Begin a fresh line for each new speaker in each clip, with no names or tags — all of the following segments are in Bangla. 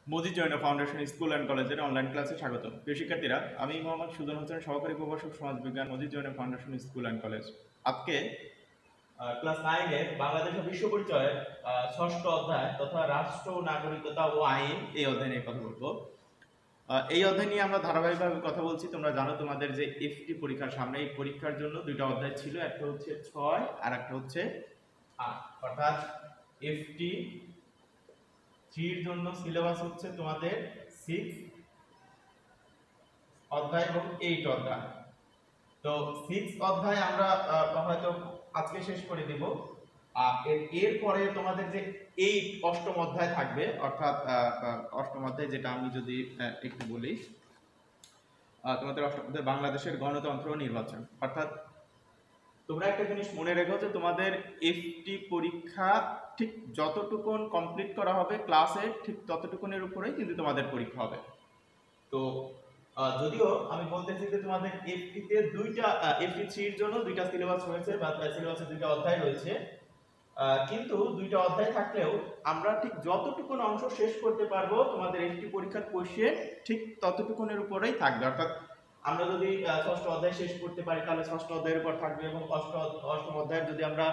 মজিদ জয়না ফাউন্ডেশন স্কুল অ্যান্ড কলেজের অনলাইন ক্লাসে স্বাগত। প্রিয় শিক্ষার্থীরা, আমি মোহাম্মদ সুজন হোসেন, সহকারী প্রভাষক সমাজবিজ্ঞান, Majid জয়না foundation school and college. আজকে ক্লাস 9 এর বাংলাদেশের বিশ্ব পরিচয়ের 6ষ্ঠ অধ্যায় তথা রাষ্ট্র, নাগরিকতা ও আইন এই অধ্যায় নিয়ে কথা বলবো। এই অধ্যায় নিয়ে আমরা ধারাবাহিকভাবে কথা বলছি। তোমরা জানো তোমাদের যে এফটি পরীক্ষার সামনে, এই পরীক্ষার জন্য দুইটা অধ্যায় ছিল, একটা হচ্ছে 6 আর একটা হচ্ছে 8। অর্থাৎ এফটি 3 এর জন্য সিলেবাস হচ্ছে তোমাদের 6 অধ্যায় এবং 8 অধ্যায়। তো 6 অধ্যায় আমরা হয়তো আজকে শেষ করে দেব। এর পরে তোমাদের যে 8 অষ্টম অধ্যায় থাকবে, অর্থাৎ অষ্টম অধ্যায় যেটা আমি যদি একটু বলি, তোমাদের অষ্টম অধ্যায় বাংলাদেশের গণতন্ত্র ও নির্বাচন। অর্থাৎ তোমরা একটা জিনিস মনে রেখো যে তোমাদের এফটি পরীক্ষা ঠিক যতটুকুন কমপ্লিট করা হবে ক্লাসে, ঠিক ততটুকুনের উপরেই কিন্তু তোমাদের পরীক্ষা হবে। তো যদিও আমি বলতেছি যে তোমাদের এফটিতে এফটি 3 এর জন্য দুইটা সিলেবাস রয়েছে বা সিলেবাসে দুইটা অধ্যায় রয়েছে, কিন্তু দুইটা অধ্যায় থাকলেও আমরা ঠিক যতটুকুন অংশ শেষ করতে পারবো তোমাদের এফটি পরীক্ষার কোশ্চেন ঠিক ততটুকুনের উপরেই থাকবে। অর্থাৎ আমরা যদি 6ষ্ঠ অধ্যায় শেষ করতে পারি তাহলে 6ষ্ঠ অধ্যায়ের উপর থাকবে, এবং অষ্টম অধ্যায়ের যদি আমরা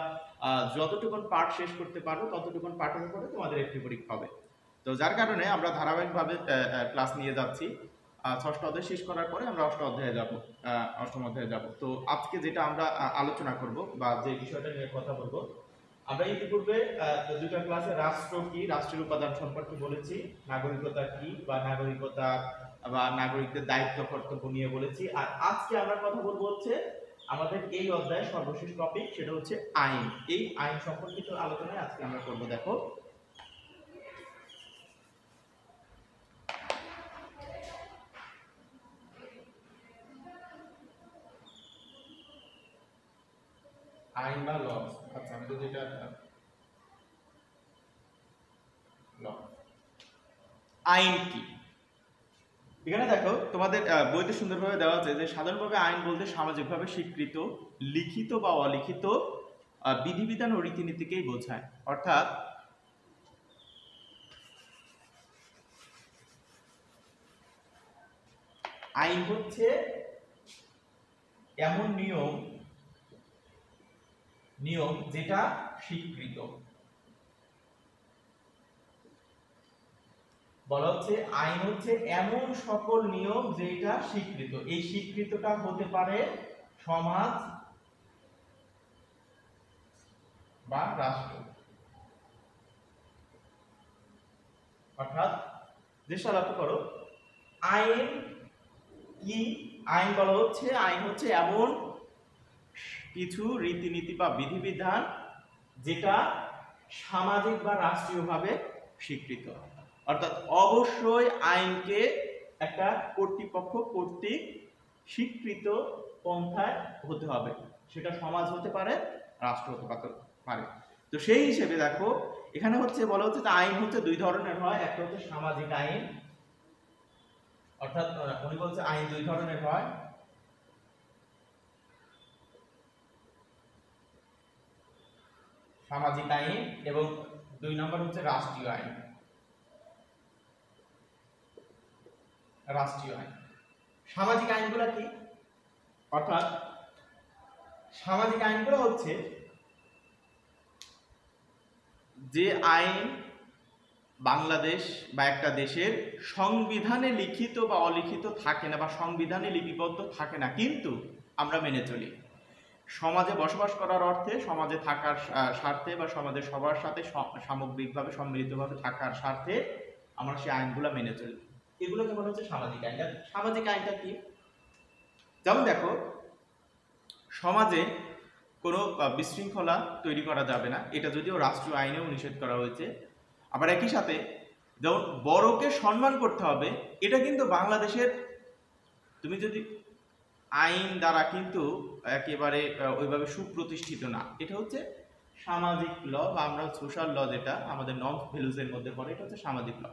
যতটুকুন পার্ট শেষ করতে পারবো ততটুকুন পার্টের উপরে তোমাদের এফটি পরীক্ষা হবে। তো যার কারণে আমরা ধারাবাহিকভাবে ক্লাস নিয়ে যাচ্ছি। 6ষ্ঠ অধ্যায় শেষ করার পরে আমরা অষ্টম অধ্যায়ে যাব। তো আজকে যেটা আমরা আলোচনা করব বা যে বিষয়টা নিয়ে কথা বলবো, আমরা ইতিপূর্বে দুটো ক্লাসে রাষ্ট্র কি, রাষ্ট্রের উপাদান সম্পর্কে বলেছি, নাগরিকতা কি বা নাগরিকতা বা নাগরিকদের দায়িত্ব কর্তব্য নিয়ে বলেছি। আর আজকে আমরা কথা বলবো হচ্ছে আমাদের এই অধ্যায়ের সর্বশেষ টপিক, সেটা হচ্ছে আইন। এই আইন সম্পর্কিত আলোচনায় আজকে আমরা করব। দেখো, আইন বা ল। আচ্ছা, আমি যদি এটা ল, আইন কি, এখানে দেখো তোমাদের বইতে সুন্দরভাবে দেওয়া আছে যে সাধারণভাবে আইন বলতে সামাজিকভাবে স্বীকৃত লিখিত বা অলিখিত বিধিবিধান ও রীতিনীতিকেই বোঝায়। অর্থাৎ আইন হচ্ছে এমন নিয়ম যেটা স্বীকৃত। বলা হচ্ছে আইন হচ্ছে এমন সকল নিয়ম যেটা স্বীকৃত। এই স্বীকৃতটা হতে পারে সমাজ বা রাষ্ট্র। অর্থাৎ চেষ্টা লক্ষ্য করো, আইন কি? আইন বলা হচ্ছে আইন হচ্ছে এমন কিছু রীতিনীতি বা বিধিবিধান যেটা সামাজিক বা রাষ্ট্রীয়ভাবে স্বীকৃত। অর্থাৎ অবশ্যই আইনকে একটা কর্তৃপক্ষ কর্তৃক স্বীকৃত পন্থায় হতে হবে, সেটা সমাজ হতে পারে, রাষ্ট্র হতে পারে। তো সেই হিসেবে দেখো এখানে বলা হচ্ছে যে আইন হচ্ছে দুই ধরনের হয়। একটা হচ্ছে সামাজিক আইন, অর্থাৎ উনি বলছে আইন দুই ধরনের হয়। সামাজিক আইন এবং 2 নম্বর হচ্ছে রাষ্ট্রীয় আইন। সামাজিক আইনগুলো কি? অর্থাৎ সামাজিক আইনগুলো হচ্ছে যে আইন বাংলাদেশ বা একটা দেশের সংবিধানে লিখিত বা অলিখিত থাকে না, বা সংবিধানে লিপিবদ্ধ থাকে না, কিন্তু আমরা মেনে চলি। সমাজে বসবাস করার অর্থে, সমাজে থাকার স্বার্থে বা সমাজের সবার সাথে সামগ্রিকভাবে সম্মিলিতভাবে থাকার স্বার্থে আমরা সেই আইনগুলো মেনে চলি। এগুলোকে বলা হচ্ছে সামাজিক আইন। সামাজিক আইনটা কি? যেমন দেখো, সমাজে কোনো বিশৃঙ্খলা তৈরি করা যাবে না, এটা যদিও রাষ্ট্রীয় আইনেও নিষেধ করা হয়েছে। আবার একই সাথে যেমন বড়কে সম্মান করতে হবে, এটা কিন্তু বাংলাদেশের তুমি যদি আইন দ্বারা কিন্তু একেবারে ওইভাবে সুপ্রতিষ্ঠিত না। এটা হচ্ছে সামাজিক ল বা আমরা সোশ্যাল ল, যেটা আমাদের নর্ম ভ্যালুজের মধ্যে পড়ে, এটা হচ্ছে সামাজিক ল।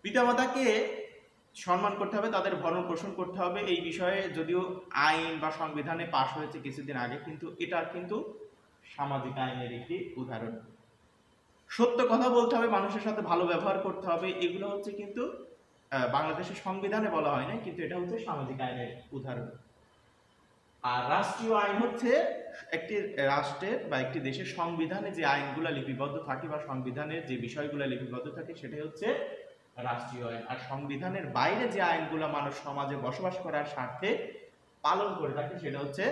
পিতামাতাকে সম্মান করতে হবে, তাদের ভরণ পোষণ করতে হবে, এই বিষয়ে যদিও আইন বা সংবিধানে পাশ হয়েছে কিছুদিন আগে, কিন্তু এটা কিন্তু সামাজিক আইনের একটি উদাহরণ। সত্য কথা বলতে হবে, মানুষের সাথে ভালো ব্যবহার করতে হবে, এগুলো হচ্ছে কিন্তু বাংলাদেশের সংবিধানে বলা হয় না, কিন্তু এটা হচ্ছে সামাজিক আইনের উদাহরণ। আর রাষ্ট্রীয় আইন হচ্ছে একটি রাষ্ট্রের বা একটি দেশের সংবিধানে যে আইনগুলো লিপিবদ্ধ থাকে বা সংবিধানের যে বিষয়গুলো লিপিবদ্ধ থাকে সেটাই হচ্ছে রাষ্ট্রীয় আইন। আর সংবিধানের বাইরে যে আইনগুলো মানুষ সমাজে বসবাস করার স্বার্থে পালন করে থাকে সেটা হচ্ছে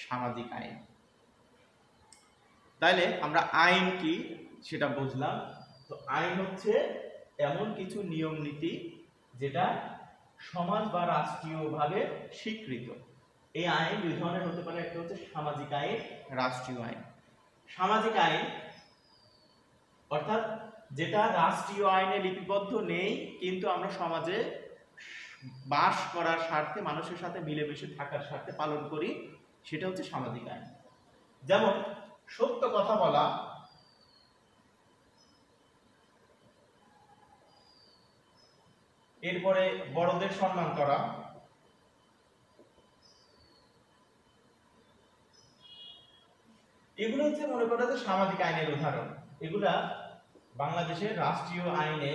সামাজিক আইন। তাইলে আমরা আইন কি সেটা বুঝলাম। তো আইন হচ্ছে এমন কিছু নিয়ম নীতি যেটা সমাজ বা রাষ্ট্রীয়ভাবে স্বীকৃত। এই আইন দুই ধরনের হতে পারে, একটা হচ্ছে সামাজিক আইন, রাষ্ট্রীয় আইন। সামাজিক আইন অর্থাৎ যেটা রাষ্ট্রীয় আইনে লিপিবদ্ধ নেই, কিন্তু আমরা সমাজে বাস করার স্বার্থে, মানুষের সাথে মিলেমিশে থাকার স্বার্থে পালন করি, সেটা হচ্ছে সামাজিক আইন। যেমন সত্য কথা বলা, এরপরে বড়দের সম্মান করা, এগুলো হচ্ছে মনে করা যে সামাজিক আইনের উদাহরণ। এগুলা বাংলাদেশের রাষ্ট্রীয় আইনে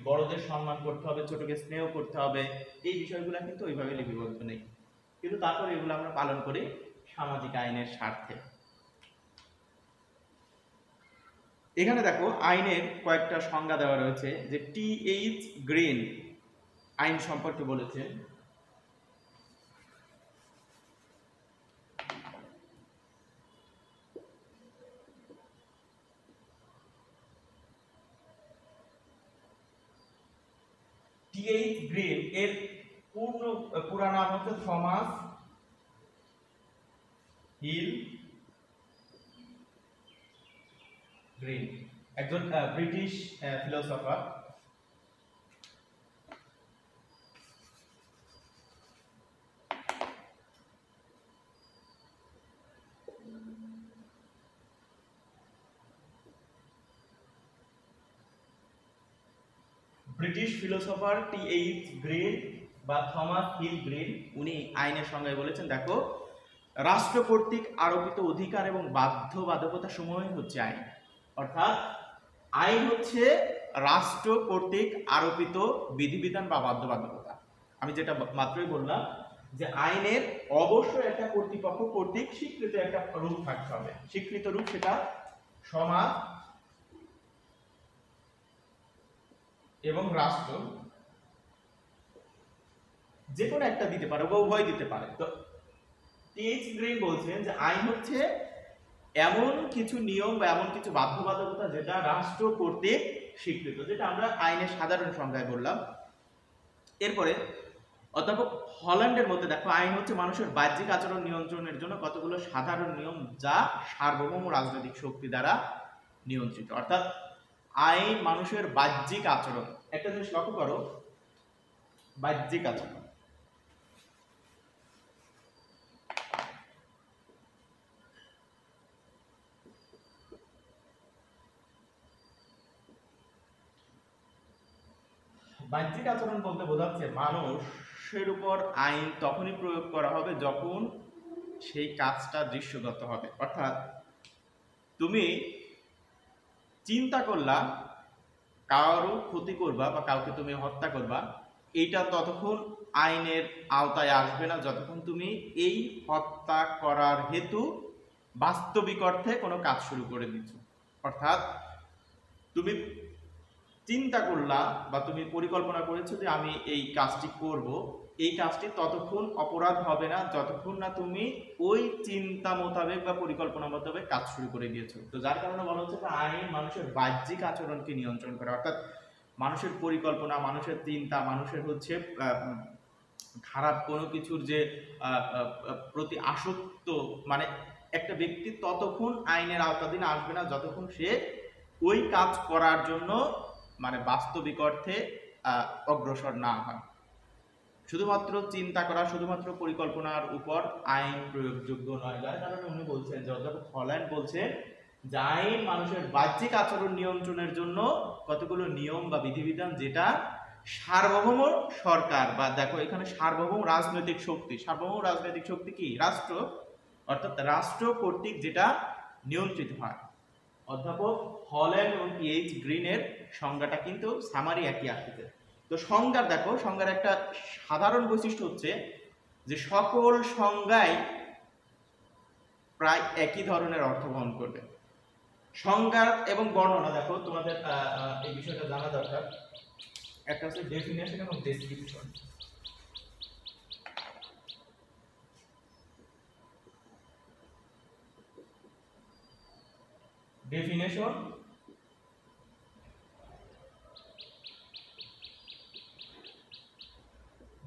বড়দের সম্মান করতে হবে, ছোটকে স্নেহ করতে হবে, এই বিষয়গুলো কিন্তু ওইভাবে লিপিবদ্ধ নেই, কিন্তু তারপর এগুলো আমরা পালন করি সামাজিক আইনের স্বার্থে। এখানে দেখো আইনের কয়েকটা সংজ্ঞা দেওয়া রয়েছে, যে টি.এইচ. গ্রিন আইন সম্পর্কে বলেছেন। টি.এইচ. গ্রিন এর পুরা নাম হচ্ছে থমাস হিল গ্রিন, একজন British philosopher. British philosopher T. H.. Green বা থমাস হিল গ্রিন, উনি আইনের সংজ্ঞায় বলেছেন, দেখো রাষ্ট্র কর্তৃক আরোপিত অধিকার এবং বাধ্যবাধকতা সমূহই হচ্ছে আইন। অর্থাৎ আইন হচ্ছে রাষ্ট্র কর্তৃক আরোপিত বিধিবিধান বা বাধ্যবাধকতা। আমি যেটা মাত্রই বললাম যে আইনের অবশ্যই একটা কর্তৃপক্ষ কর্তৃক স্বীকৃত একটা রূপ থাকতে হবে, স্বীকৃত রূপ, সেটা সমাজ এবং রাষ্ট্র যে কোনো একটা দিতে পারে বা উভয় দিতে পারে। তো টি.এইচ. গ্রিন বলছেন যে আইন হচ্ছে এমন কিছু নিয়ম বা এমন কিছু বাধ্যবাধকতা যেটা রাষ্ট্র কর্তৃক স্বীকৃত, যেটা আমরা আইনের সাধারণ সংজ্ঞায় বললাম। এরপরে অধ্যাপক হল্যান্ডের মধ্যে দেখো আইন হচ্ছে মানুষের বাহ্যিক আচরণ নিয়ন্ত্রণের জন্য কতগুলো সাধারণ নিয়ম যা সার্বভৌম রাজনৈতিক শক্তি দ্বারা নিয়ন্ত্রিত। অর্থাৎ আইন মানুষের বাহ্যিক আচরণ, একটা জিনিস লক্ষ্য করো, বাহ্যিক আচরণ, বাহ্যিক আচরণ বলতে বোঝাচ্ছে মানুষের উপর আইন তখনই প্রয়োগ করা হবে যখন সেই কাজটা দৃশ্যগত হবে। অর্থাৎ তুমি চিন্তা করলা কারো ক্ষতি করবা বা কাউকে তুমি হত্যা করবা, এইটা ততক্ষণ আইনের আওতায় আসবে না যতক্ষণ তুমি এই হত্যা করার হেতু বাস্তবিক অর্থে কোনো কাজ শুরু করে দিচ্ছ। অর্থাৎ তুমি চিন্তা করলা বা তুমি পরিকল্পনা করেছো যে আমি এই কাজটি করব, এই কাজটি ততক্ষণ অপরাধ হবে না যতক্ষণ না তুমি ওই চিন্তা মোতাবেক বা পরিকল্পনা মোতাবেক কাজ শুরু করে দিয়েছো। তো যার কারণে বলা হচ্ছে যে আইন মানুষের বাহ্যিক আচরণকে নিয়ন্ত্রণ করে। অর্থাৎ মানুষের পরিকল্পনা, মানুষের চিন্তা, মানুষের হচ্ছে খারাপ কোনো কিছুর যে প্রতি আসক্ত, মানে একটা ব্যক্তি ততক্ষণ আইনের আওতাধীন আসবে না যতক্ষণ সে ওই কাজ করার জন্য মানে বাস্তবিক অর্থে অগ্রসর না হয়। শুধুমাত্র চিন্তা করা, শুধুমাত্র পরিকল্পনার উপর আইন প্রয়োগযোগ্য নয়। যার কারণে উনি বলছেন যে অধ্যাপক হল্যান্ড বলছেন যে আইন মানুষের বাহ্যিক আচরণ নিয়ন্ত্রণের জন্য কতগুলো নিয়ম বা বিধিবিধান যেটা সার্বভৌম সরকার বা দেখো এখানে সার্বভৌম রাজনৈতিক শক্তি, সার্বভৌম রাজনৈতিক শক্তি কি? রাষ্ট্র, অর্থাৎ রাষ্ট্র কর্তৃক যেটা নিয়ন্ত্রিত হয়। অধ্যাপক হল্যান্ড এবং টিএইচ গ্রিনের সংজ্ঞাটা কিন্তু সামারি একই আসছে। তো সংজ্ঞার দেখো, সংজ্ঞার একটা সাধারণ বৈশিষ্ট্য হচ্ছে যে সকল সংজ্ঞাই প্রায় একই ধরনের অর্থ বহন করবে। সংজ্ঞা এবং বর্ণনা দেখো, তোমাদের এই বিষয়টা জানা দরকার। একটা হচ্ছে ডেফিনেশন এবং ডেসক্রিপশন।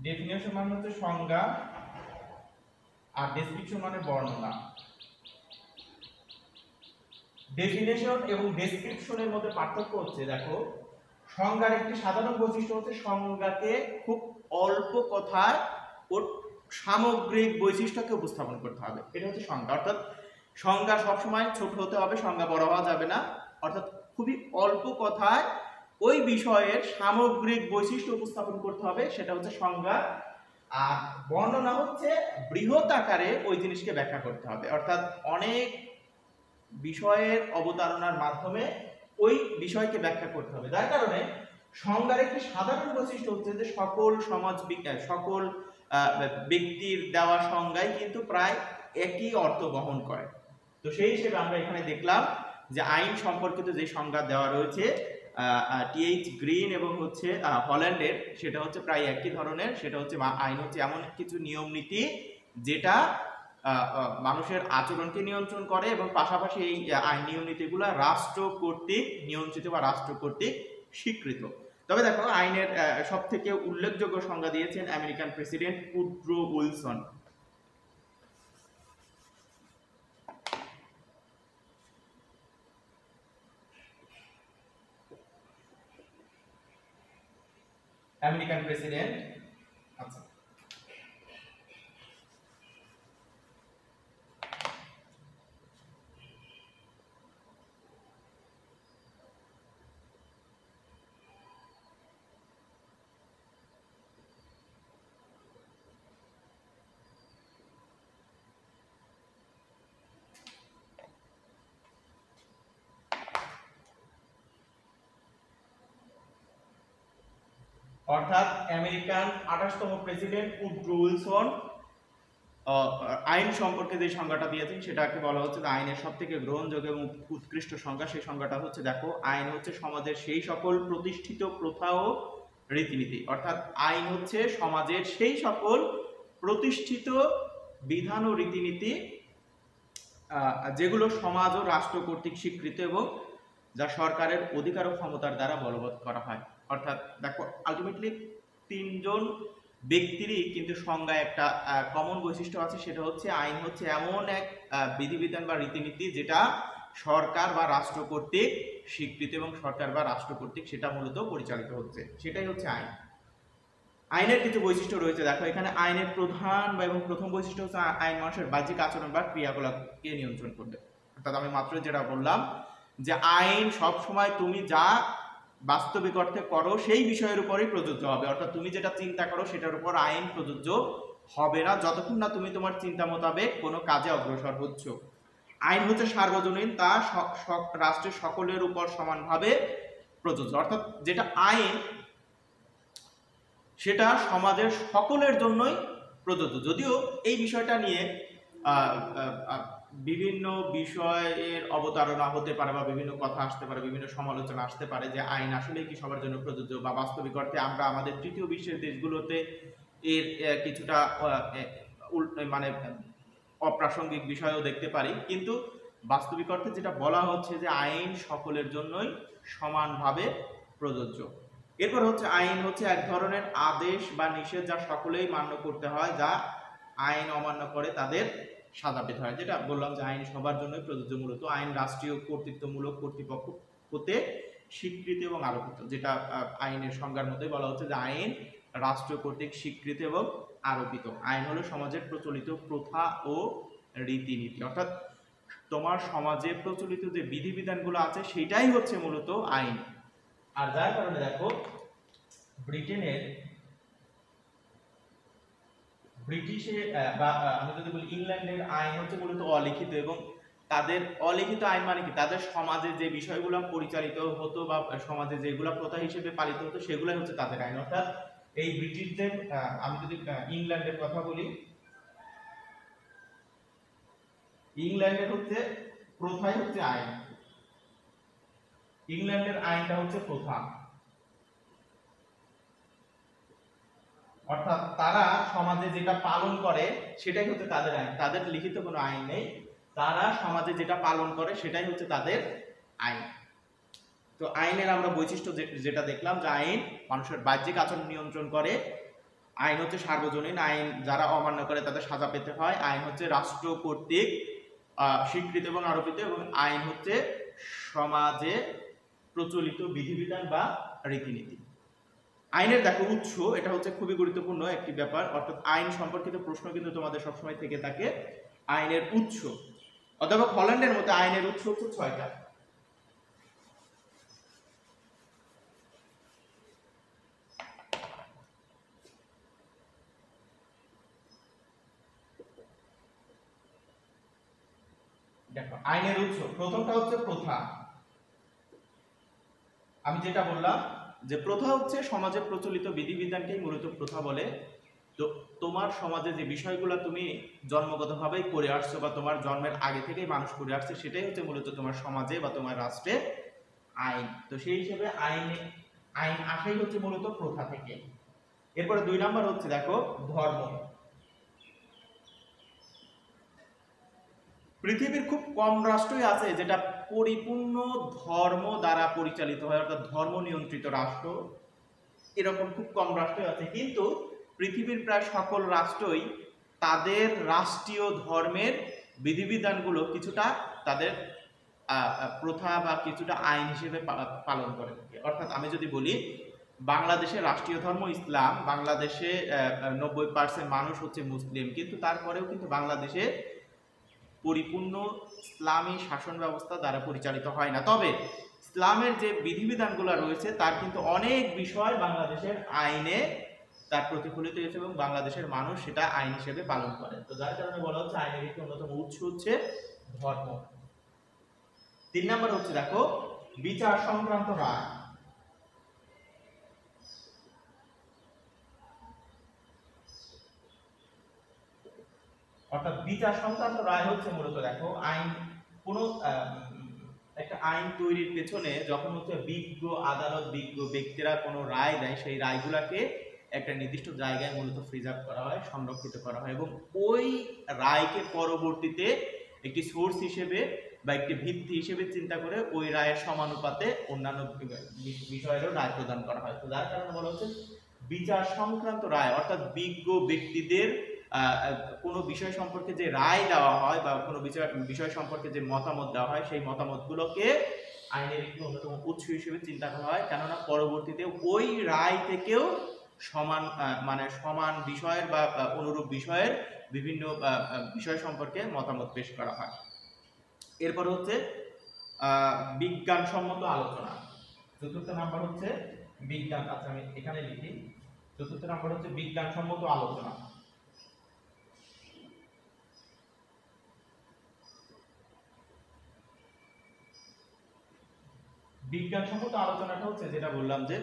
ডেফিনেশন মানে হচ্ছে সংজ্ঞা, আর ডেসক্রিপশন মানে বর্ণনা। ডেফিনেশন এবং ডেসক্রিপশনের মধ্যে পার্থক্য হচ্ছে, দেখো সংজ্ঞার একটি সাধারণ বৈশিষ্ট্য হচ্ছে সংজ্ঞাকে খুব অল্প কথায় ওর সামগ্রিক বৈশিষ্ট্যকে উপস্থাপন করতে হবে, এটা হচ্ছে সংজ্ঞা। অর্থাৎ সংজ্ঞা সবসময় ছোট হতে হবে, সংজ্ঞা বড় হওয়া যাবে না। অর্থাৎ খুবই অল্প কথায় ওই বিষয়ের সামগ্রিক বৈশিষ্ট্য উপস্থাপন করতে হবে, সেটা হচ্ছে সংজ্ঞা। আর বর্ণনা হচ্ছে বৃহৎ আকারে ওই জিনিসকে ব্যাখ্যা করতে হবে, অর্থাৎ অনেক বিষয়ের অবতারণার মাধ্যমে ওই বিষয়কে ব্যাখ্যা করতে হবে। যার কারণে সংজ্ঞার একটি সাধারণ বৈশিষ্ট্য হচ্ছে যে সকল সমাজ সকল ব্যক্তির দেওয়া সংজ্ঞাই কিন্তু প্রায় একই অর্থ বহন করে। তো সেই হিসেবে আমরা এখানে দেখলাম যে আইন সম্পর্কিত যে সংজ্ঞা দেওয়া রয়েছে টিএইচ গ্রিন এবং হচ্ছে হল্যান্ডের, সেটা হচ্ছে প্রায় একই ধরনের। সেটা হচ্ছে আইন হচ্ছে এমন কিছু নিয়ম নীতি যেটা মানুষের আচরণকে নিয়ন্ত্রণ করে, এবং পাশাপাশি এই আইন নিয়ম নীতিগুলো রাষ্ট্র কর্তৃক নিয়ন্ত্রিত বা রাষ্ট্র কর্তৃক স্বীকৃত। তবে দেখো আইনের সব থেকে উল্লেখযোগ্য সংজ্ঞা দিয়েছেন American president Woodrow Wilson. American president, আচ্ছা অর্থাৎ আমেরিকান 28তম প্রেসিডেন্ট উড্রো উইলসন আইন সম্পর্কে যে সংজ্ঞাটা দিয়েছেন সেটাকে বলা হচ্ছে যে আইনের সবথেকে গ্রহণযোগ্য এবং উৎকৃষ্ট সংজ্ঞা। সেই সংজ্ঞাটা হচ্ছে, দেখো আইন হচ্ছে সমাজের সেই সকল প্রতিষ্ঠিত প্রথা ও রীতিনীতি। অর্থাৎ আইন হচ্ছে সমাজের সেই সকল প্রতিষ্ঠিত বিধান ও রীতিনীতি যেগুলো সমাজ ও রাষ্ট্র কর্তৃক স্বীকৃত এবং যা সরকারের অধিকার ও ক্ষমতার দ্বারা বলবৎ করা হয়। অর্থাৎ দেখো আলটিমেটলি তিনজন ব্যক্তিরই কিন্তু সংজ্ঞায় একটা কমন বৈশিষ্ট্য আছে, সেটা হচ্ছে আইন হচ্ছে এমন এক বিধিবিধান বা রীতিনীতি যেটা সরকার বা রাষ্ট্র কর্তৃক স্বীকৃত এবং সরকার বা রাষ্ট্র কর্তৃক সেটা মূলত পরিচালিত হচ্ছে, সেটাই হচ্ছে আইন। আইনের কিছু বৈশিষ্ট্য রয়েছে, দেখো এখানে আইনের প্রধান বা এবং প্রথম বৈশিষ্ট্য হচ্ছে আইন মানুষের বাহ্যিক আচরণ বা ক্রিয়াকলাপকে নিয়ন্ত্রণ করবে। অর্থাৎ আমি মাত্র যেটা বললাম যে আইন সব সময় তুমি যা বাস্তবিক অর্থে করো সেই বিষয়ের উপরই প্রযোজ্য হবে। অর্থাৎ তুমি যেটা চিন্তা করো সেটার উপর আইন প্রযোজ্য হবে না যতক্ষণ না তুমি তোমার চিন্তা মোতাবেক কোনো কাজে অগ্রসর হচ্ছ। আইন হচ্ছে সার্বজনীন, তা রাষ্ট্রের সকলের উপর সমানভাবে প্রযোজ্য। অর্থাৎ যেটা আইন সেটা সমাজের সকলের জন্যই প্রযোজ্য। যদিও এই বিষয়টা নিয়ে বিভিন্ন বিষয়ের অবতারণা হতে পারে বা বিভিন্ন কথা আসতে পারে, বিভিন্ন সমালোচনা আসতে পারে যে আইন আসলে কি সবার জন্য প্রযোজ্য, বা বাস্তবিক অর্থে আমরা আমাদের তৃতীয় বিশ্বের দেশগুলোতে এর কিছুটা মানে অপ্রাসঙ্গিক বিষয়ও দেখতে পারি। কিন্তু বাস্তবিক অর্থে যেটা বলা হচ্ছে যে আইন সকলের জন্যই সমানভাবে প্রযোজ্য। এরপর হচ্ছে আইন হচ্ছে এক ধরনের আদেশ বা নিষেধ যা সকলেই মান্য করতে হয়, যা আইন অমান্য করে তাদের সাজা পেতে হয়। যেটা বললাম যে আইন সবার জন্যই প্রযোজ্য। মূলত আইন রাষ্ট্রীয় কর্তৃত্বমূলক কর্তৃপক্ষ হতে স্বীকৃত এবং আরোপিত, যেটা আইনের সংজ্ঞার মধ্যে বলা হচ্ছে যে আইন রাষ্ট্র কর্তৃক স্বীকৃত এবং আরোপিত। আইন হলো সমাজের প্রচলিত প্রথা ও রীতিনীতি। অর্থাৎ তোমার সমাজে প্রচলিত যে বিধিবিধানগুলো আছে সেটাই হচ্ছে মূলত আইন। আর যার কারণে দেখো ব্রিটিশে বা আমি যদি বলি ইংল্যান্ডের আইন হচ্ছে মূলত অলিখিত এবং তাদের অলিখিত আইন মানে কি, তাদের সমাজে যে বিষয়গুলো পরিচালিত হতো বা সমাজে যেগুলো প্রথা হিসেবে পালিত হতো সেগুলাই হচ্ছে তাদের আইন। অর্থাৎ এই ব্রিটিশদের, আমি যদি ইংল্যান্ডের কথা বলি, ইংল্যান্ডের হচ্ছে প্রথাই হচ্ছে আইন। ইংল্যান্ডের আইনটা হচ্ছে প্রথা, অর্থাৎ তারা সমাজে যেটা পালন করে সেটাই হচ্ছে তাদের আইন। তাদের লিখিত কোনো আইন নেই, তারা সমাজে যেটা পালন করে সেটাই হচ্ছে তাদের আইন। তো আইনের আমরা বৈশিষ্ট্য যেটা দেখলাম, যে আইন মানুষের বাহ্যিক আচরণ নিয়ন্ত্রণ করে, আইন হচ্ছে সার্বজনীন, আইন যারা অমান্য করে তাদের সাজা পেতে হয়, আইন হচ্ছে রাষ্ট্র কর্তৃক স্বীকৃত এবং আরোপিত, এবং আইন হচ্ছে সমাজে প্রচলিত বিধিবিধান বা রীতিনীতি। আইনের দেখো উৎস, এটা হচ্ছে খুবই গুরুত্বপূর্ণ একটি ব্যাপার, অর্থাৎ আইন সম্পর্কিত প্রশ্ন কিন্তু তোমাদের সবসময় থেকে থাকে। আইনের উৎস, অধ্যাপক হল্যান্ডের মতে আইনের উৎস হচ্ছে 6টা। দেখো আইনের উৎস, প্রথমটা হচ্ছে প্রথা। আমি যেটা বললাম যে প্রথা হচ্ছে সমাজে প্রচলিত বিধিবিধানকেই মূলত প্রথা বলে। তো তোমার সমাজে যে বিষয়গুলো তুমি জন্মগতভাবেই করে আসছো বা তোমার জন্মের আগে থেকেই মানুষ করে আসছে, সেটাই হচ্ছে মূলত তোমার সমাজে বা তোমার রাষ্ট্রে আইন। তো সেই হিসেবে আইন আসেই হচ্ছে মূলত প্রথা থেকে। এরপরে 2 নাম্বার হচ্ছে দেখো ধর্ম। পৃথিবীর খুব কম রাষ্ট্রই আছে যেটা পরিপূর্ণ ধর্ম দ্বারা পরিচালিত হয়, অর্থাৎ ধর্ম নিয়ন্ত্রিত রাষ্ট্র। এরকম খুব কম রাষ্ট্রই আছে, কিন্তু পৃথিবীর প্রায় সকল রাষ্ট্রই তাদের রাষ্ট্রীয় ধর্মের বিধিবিধানগুলো কিছুটা তাদের প্রথা বা কিছুটা আইন হিসেবে পালন করে থাকে। অর্থাৎ আমি যদি বলি বাংলাদেশের রাষ্ট্রীয় ধর্ম ইসলাম, বাংলাদেশে 90% মানুষ হচ্ছে মুসলিম, কিন্তু তারপরেও কিন্তু বাংলাদেশে পরিপূর্ণ ইসলামী শাসন ব্যবস্থা দ্বারা পরিচালিত হয় না। তবে ইসলামের যে বিধিবিধানগুলো রয়েছে তার কিন্তু অনেক বিষয় বাংলাদেশের আইনে তার প্রতিফলিত হয়েছে এবং বাংলাদেশের মানুষ সেটা আইন হিসেবে পালন করে। তো যার কারণে বলা হচ্ছে আইনের একটি অন্যতম উৎস হচ্ছে ধর্ম। 3 নাম্বার হচ্ছে দেখো বিচার সংক্রান্ত রায়। অর্থাৎ বিচার সংক্রান্ত রায় হচ্ছে মূলত দেখো আইন, কোনো একটা আইন তৈরির পেছনে যখন হচ্ছে বিজ্ঞ আদালত, বিজ্ঞ ব্যক্তিরা কোনো রায় দেয়, সেই রায়গুলাকে একটা নির্দিষ্ট জায়গায় মূলত প্রিজার্ভ করা হয়, সংরক্ষিত করা হয়, এবং ওই রায়কে পরবর্তীতে একটি সোর্স হিসেবে বা একটি ভিত্তি হিসেবে চিন্তা করে ওই রায়ের সমানুপাতে অন্যান্য বিষয়েরও রায় প্রদান করা হয়। তো যার কারণে বলা হচ্ছে বিচার সংক্রান্ত রায়, অর্থাৎ বিজ্ঞ ব্যক্তিদের কোনো বিষয় সম্পর্কে যে রায় দেওয়া হয় বা কোনো বিষয় সম্পর্কে যে মতামত দেওয়া হয়, সেই মতামতগুলোকে আইনের একটি অন্যতম উৎস হিসেবে চিন্তা করা হয়, কেননা পরবর্তীতে ওই রায় থেকেও সমান বিষয়ের বা অনুরূপ বিষয়ের বিভিন্ন বিষয় সম্পর্কে মতামত পেশ করা হয়। এরপর হচ্ছে বিজ্ঞানসম্মত আলোচনা। 4র্থ নাম্বার হচ্ছে বিজ্ঞান, আচ্ছা আমি এখানে লিখি। 4র্থ নাম্বার হচ্ছে বিজ্ঞানসম্মত আলোচনা। বিজ্ঞানসম্মত আলোচনাটা হচ্ছে যেটা বললাম যে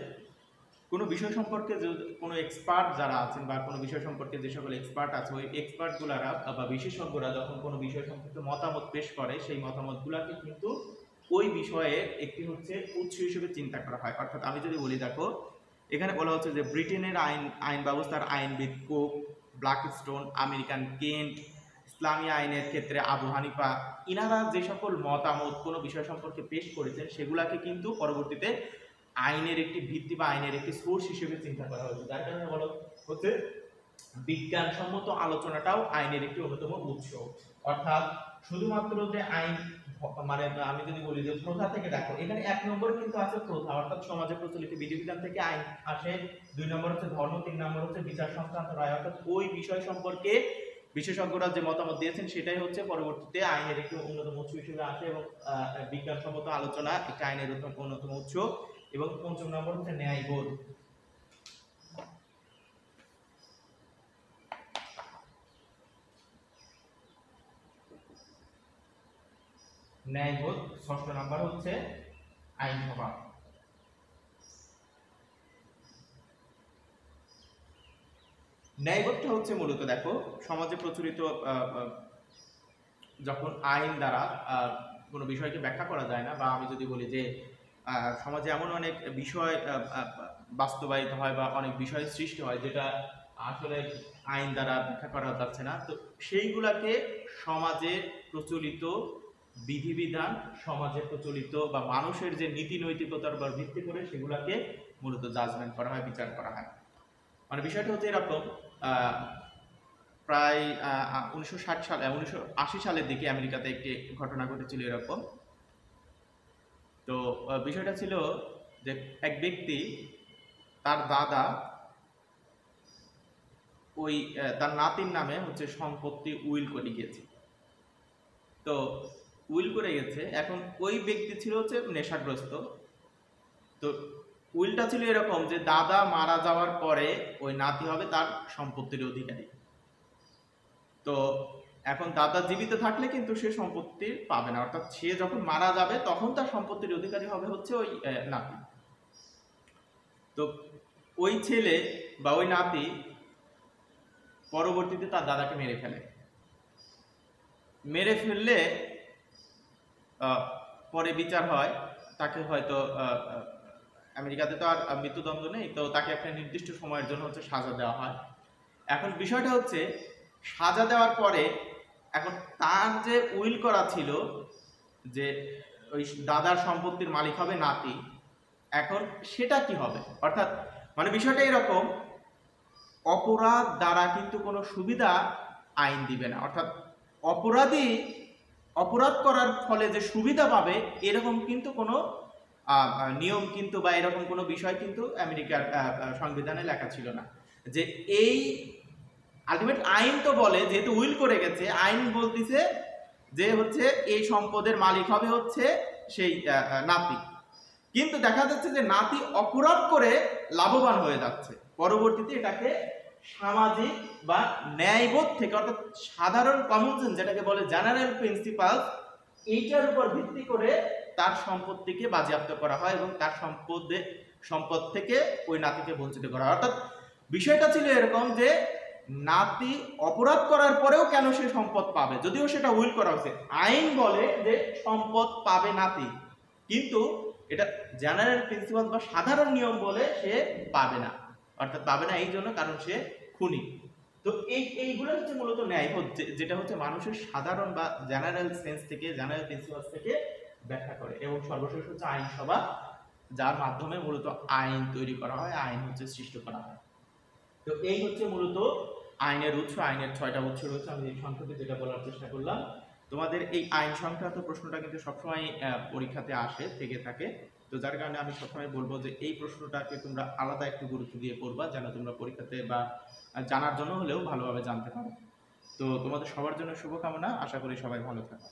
কোনো বিষয় সম্পর্কে কোনো এক্সপার্ট যারা আছেন বা কোনো বিষয় সম্পর্কে যে সকল এক্সপার্ট আছে, ওই এক্সপার্টগুলারা বা বিশেষজ্ঞরা যখন কোনো বিষয় সম্পর্কে মতামত পেশ করে, সেই মতামতগুলোকে কিন্তু ওই বিষয়ে একটি হচ্ছে উৎস হিসেবে চিন্তা করা হয়। অর্থাৎ আমি যদি বলি দেখো এখানে বলা হচ্ছে যে ব্রিটেনের আইন ব্যবস্থার আইনবিদ কোক, ব্ল্যাকস্টোন, আমেরিকান কেন্ট, ইসলামী আইনের ক্ষেত্রে আবু হানিফা, ইনারা যে সকল মতামত কোনো বিষয় সম্পর্কে পেশ করেছেন সেগুলাকে কিন্তু পরবর্তীতে আইনের একটি ভিত্তি বা আইনের একটি সোর্স হিসেবে চিন্তা করা হয়েছে। যার কারণে বলা হচ্ছে বিজ্ঞানসম্মত আলোচনাটাও আইনের একটি অন্যতম উৎস। অর্থাৎ শুধুমাত্র যে আইন আমি যদি বলি যে প্রথা থেকে, দেখো এখানে 1 নম্বর কিন্তু আছে প্রথা, অর্থাৎ সমাজে প্রচলিত বিধিবিধান থেকে আইন আসে। 2 নম্বর হচ্ছে ধর্ম, 3 নম্বর হচ্ছে বিচার সংক্রান্ত রায়, অর্থাৎ ওই বিষয় সম্পর্কে বিশেষজ্ঞরা যে মতামত দিয়েছেন সেটাই হচ্ছে পরবর্তীতে আইনের একটি অন্যতম উৎস হিসেবে আসে, এবং বিজ্ঞানসম্মত আলোচনা একটা আইনের অন্যতম উৎস। এবং 5ম নম্বর হচ্ছে ন্যায়বোধ। ন্যায়বোধ, ষষ্ঠ নাম্বার হচ্ছে আইনসভা। ন্যায়বোধটা হচ্ছে মূলত দেখো সমাজে প্রচলিত যখন আইন দ্বারা কোনো বিষয়কে ব্যাখ্যা করা যায় না, বা আমি যদি বলি যে সমাজে এমন অনেক বিষয় বাস্তবায়িত হয় বা অনেক বিষয় সৃষ্টি হয় যেটা আসলে আইন দ্বারা ব্যাখ্যা করা যাচ্ছে না, তো সেইগুলাকে সমাজের প্রচলিত বিধিবিধান, সমাজে প্রচলিত বা মানুষের যে নীতি নৈতিকতার উপর ভিত্তি করে সেগুলাকে মূলত জাজমেন্ট করা হয়, বিচার করা হয়। মানে বিষয়টা হচ্ছে এরকম, প্রায় 1960 সালে 1980 সালের দিকে আমেরিকাতে একটি ঘটনা ঘটেছিল এরকম। তো বিষয়টা ছিল যে এক ব্যক্তি, তার দাদা ওই তার নাতির নামে হচ্ছে সম্পত্তি উইল করে গিয়েছে। তো উইল করে গেছে, এখন ওই ব্যক্তি ছিল হচ্ছে নেশাগ্রস্ত। তো উইলটা ছিল এরকম যে দাদা মারা যাওয়ার পরে ওই নাতি হবে তার সম্পত্তির অধিকারী। তো এখন দাদা জীবিত থাকলে কিন্তু সে সম্পত্তি পাবে না, অর্থাৎ সে যখন মারা যাবে তখন তার সম্পত্তির অধিকারী হবে হচ্ছে ওই নাতি। তো ওই ছেলে বা ওই নাতি পরবর্তীতে তার দাদাকে মেরে ফেলে। মেরে ফেললে পরে বিচার হয়, তাকে হয়তো আমেরিকাতে তো আর মৃত্যুদণ্ড নেই, তো তাকে একটা নির্দিষ্ট সময়ের জন্য হচ্ছে সাজা দেওয়া হয়। এখন বিষয়টা হচ্ছে সাজা দেওয়ার পরে এখন তার যে উইল করা ছিল যে ওই দাদার সম্পত্তির মালিক হবে নাতি, এখন সেটা কি হবে? অর্থাৎ মানে বিষয়টা এরকম, অপরাধ দ্বারা কিন্তু কোনো সুবিধা আইন দিবে না, অর্থাৎ অপরাধী অপরাধ করার ফলে যে সুবিধা পাবে এরকম কিন্তু কোনো নিয়ম কিন্তু বা এরকম কোনো বিষয় কিন্তু আমেরিকার সংবিধানে লেখা ছিল না। যে এই আলটিমেট আইন তো বলে, যেহেতু উইল করে গেছে, আইন বলতেছে যে হচ্ছে এই সম্পদের মালিক হবে হচ্ছে সেই নাতি। কিন্তু দেখা যাচ্ছে যে নাতি অপরাধ করে লাভবান হয়ে যাচ্ছে, পরবর্তীতে এটাকে সামাজিক বা ন্যায়বোধ থেকে, অর্থাৎ সাধারণ কমন সেন্স যেটাকে বলে জেনারেল প্রিন্সিপাল, এইটার উপর ভিত্তি করে তার সম্পত্তিকে বাজেয়াপ্ত করা হয় এবং তার সম্পদ থেকে ওই নাতিকে বঞ্চিত করা হয়। অর্থাৎ বিষয়টা ছিল এরকম যে নাতি অপরাধ করার পরেও কেন সে সম্পদ পাবে, যদিও সেটা উইল করা হয়েছে, আইন বলে যে সম্পদ পাবে নাতি, কিন্তু এটা জেনারেল প্রিন্সিপাল বা সাধারণ নিয়ম বলে সে পাবে না, অর্থাৎ পাবে না এই জন্য কারণ সে খুনি। তো এইগুলো হচ্ছে মূলত ন্যায়বোধ, যেটা হচ্ছে মানুষের সাধারণ বা জেনারেল সেন্স থেকে, জেনারেল প্রিন্সিপাল থেকে ব্যাখ্যা করে। এবং সর্বশেষ হচ্ছে আইনসভা, যার মাধ্যমে মূলত আইন তৈরি করা হয়, আইন হচ্ছে সৃষ্টি করা হয়। তো এই হচ্ছে মূলত আইনের উৎস। আইনের 6টা উৎস রয়েছে, আমি এই সংক্ষেপে যেটা বলার চেষ্টা করলাম। তোমাদের এই আইন সংক্রান্ত প্রশ্নটা কিন্তু সবসময় পরীক্ষাতে আসে, থেকে থাকে। তো যার কারণে আমি সবসময় বলবো যে এই প্রশ্নটাকে তোমরা আলাদা একটু গুরুত্ব দিয়ে পড়বা, যেন তোমরা পরীক্ষাতে বা জানার জন্য হলেও ভালোভাবে জানতে পারো। তো তোমাদের সবার জন্য শুভকামনা, আশা করি সবাই ভালো থাকো।